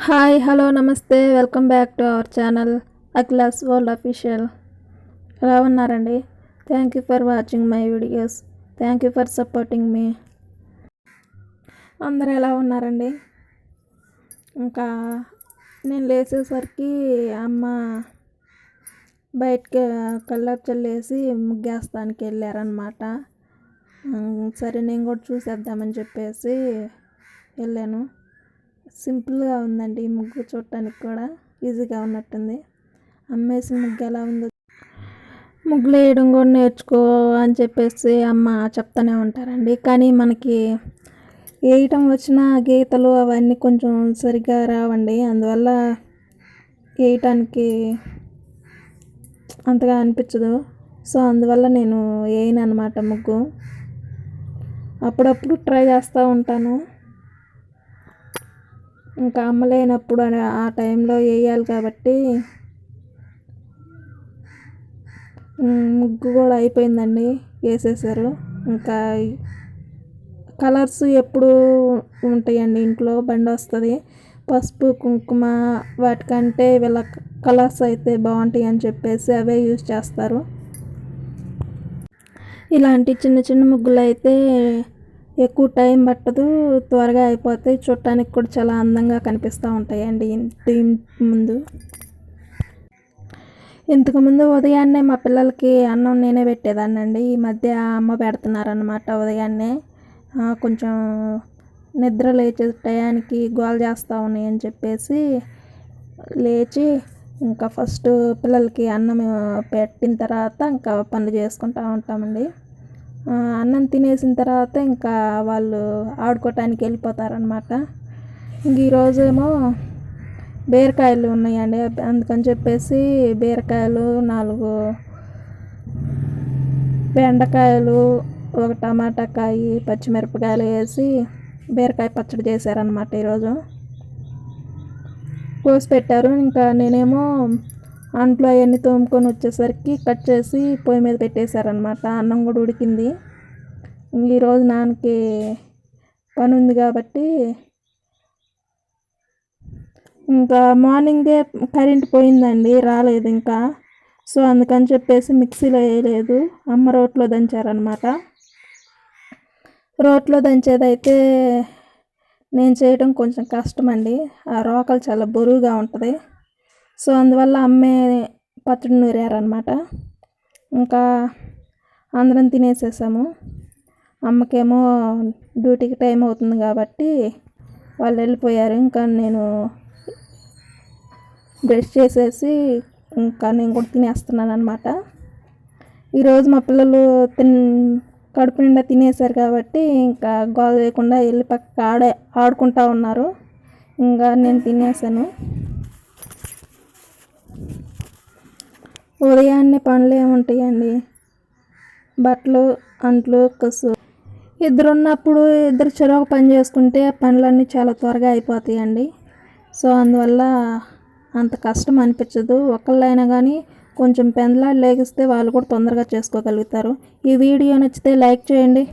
Hi hello నమస్తే welcome back to our channel Akhila's world official. ఎలా ఉన్నారండి? Thank you for watching my videos. Thank you for supporting మీ. అందరూ ఎలా ఉన్నారండి? ఇంకా నేను లేచేసరికి అమ్మ బయటకి కల్లాపు చల్లేసి ముగ్గేస్తానికి వెళ్ళారనమాట. సరే నేను కూడా చూసేద్దామని చెప్పేసి వెళ్ళాను. సింపుల్గా ఉందండి ఈ ముగ్గు, చూడటానికి కూడా ఈజీగా ఉన్నట్టుంది. అమ్మేసిన ముగ్గు ఎలా ఉందో, ముగ్గులు వేయడం కూడా నేర్చుకో అని చెప్పేసి అమ్మ చెప్తూనే ఉంటారండి. కానీ మనకి వేయటం వచ్చిన గీతలు అవన్నీ కొంచెం సరిగ్గా రావండి. అందువల్ల వేయటానికి అంతగా అనిపించదు. సో అందువల్ల నేను వేయను అనమాట ముగ్గు. అప్పుడప్పుడు ట్రై చేస్తూ ఉంటాను. ఇంకా అమ్మ లేనప్పుడు ఆ టైంలో వేయాలి కాబట్టి ముగ్గు కూడా అయిపోయిందండి, వేసేసారు. ఇంకా కలర్స్ ఎప్పుడు ఉంటాయండి ఇంట్లో, బండి వస్తుంది. పసుపు కుంకుమ వాటికంటే వీళ్ళ కలర్స్ అయితే బాగుంటాయి అని చెప్పేసి అవే యూజ్ చేస్తారు. ఇలాంటి చిన్న చిన్న ముగ్గులు అయితే ఎక్కువ టైం పట్టదు, త్వరగా అయిపోతాయి. చూడటానికి కూడా చాలా అందంగా కనిపిస్తూ ఉంటాయండి ఇంటి ముందు. ఇంతకుముందు ఉదయాన్నే మా పిల్లలకి అన్నం నేనే పెట్టేదాన్నండి. ఈ మధ్య అమ్మ పెడుతున్నారనమాట. ఉదయాన్నే కొంచెం నిద్ర లేచే టయానికి గోల చేస్తూ ఉన్నాయని చెప్పేసి లేచి ఇంకా ఫస్ట్ పిల్లలకి అన్నం పెట్టిన తర్వాత ఇంకా పనులు చేసుకుంటూ ఉంటామండి. అన్నం తినేసిన తర్వాత ఇంకా వాళ్ళు ఆడుకోవటానికి వెళ్ళిపోతారనమాట. ఇంక ఈరోజేమో బీరకాయలు ఉన్నాయండి, అందుకని చెప్పేసి బీరకాయలు 4 బెండకాయలు, ఒక టమాటాకాయ, పచ్చిమిరపకాయలు వేసి బీరకాయ పచ్చడి చేశారనమాట. ఈరోజు కోసి పెట్టారు. ఇంకా నేనేమో అంట్లో అవన్నీ తోముకొని వచ్చేసరికి కట్ చేసి పొయ్యి మీద పెట్టేశారనమాట. అన్నం కూడా ఉడికింది. ఈరోజు నాన్నకి పని ఉంది కాబట్టి ఇంకా మార్నింగే కరెంట్ పోయిందండి, రాలేదు ఇంకా. సో అందుకని చెప్పేసి మిక్సీలో వేయలేదు, అమ్మ రోట్లో దంచారనమాట. రోట్లో దంచేదైతే నేను చేయడం కొంచెం కష్టమండి. ఆ రోకలు చాలా బరువుగా ఉంటుంది. సో అందువల్ల అమ్మే పచ్చడి నూరారనమాట. ఇంకా అందరం తినేసేసాము. అమ్మకేమో డ్యూటీకి టైం అవుతుంది కాబట్టి వాళ్ళు వెళ్ళిపోయారు. ఇంకా నేను బ్రష్ చేసేసి ఇంకా నేను కూడా తినేస్తున్నాను అనమాట. ఈరోజు మా పిల్లలు కడుపు నిండా తినేశారు కాబట్టి ఇంకా గోల చేయకుండా వెళ్ళి పక్క ఆడుకుంటూ ఉన్నారు. ఇంకా నేను తినేసాను. ఉదయాన్నే పనులు ఏముంటాయండి, బట్టలు, అంట్లు, కసు. ఇద్దరు ఉన్నప్పుడు ఇద్దరు చెరొక పని చేసుకుంటే పనులన్నీ చాలా త్వరగా అయిపోతాయండి. సో అందువల్ల అంత కష్టం అనిపించదు. ఒకళ్ళైనా కానీ కొంచెం పెందలాడి లేగిస్తే వాళ్ళు కూడా తొందరగా చేసుకోగలుగుతారు. ఈ వీడియో నచ్చితే లైక్ చేయండి.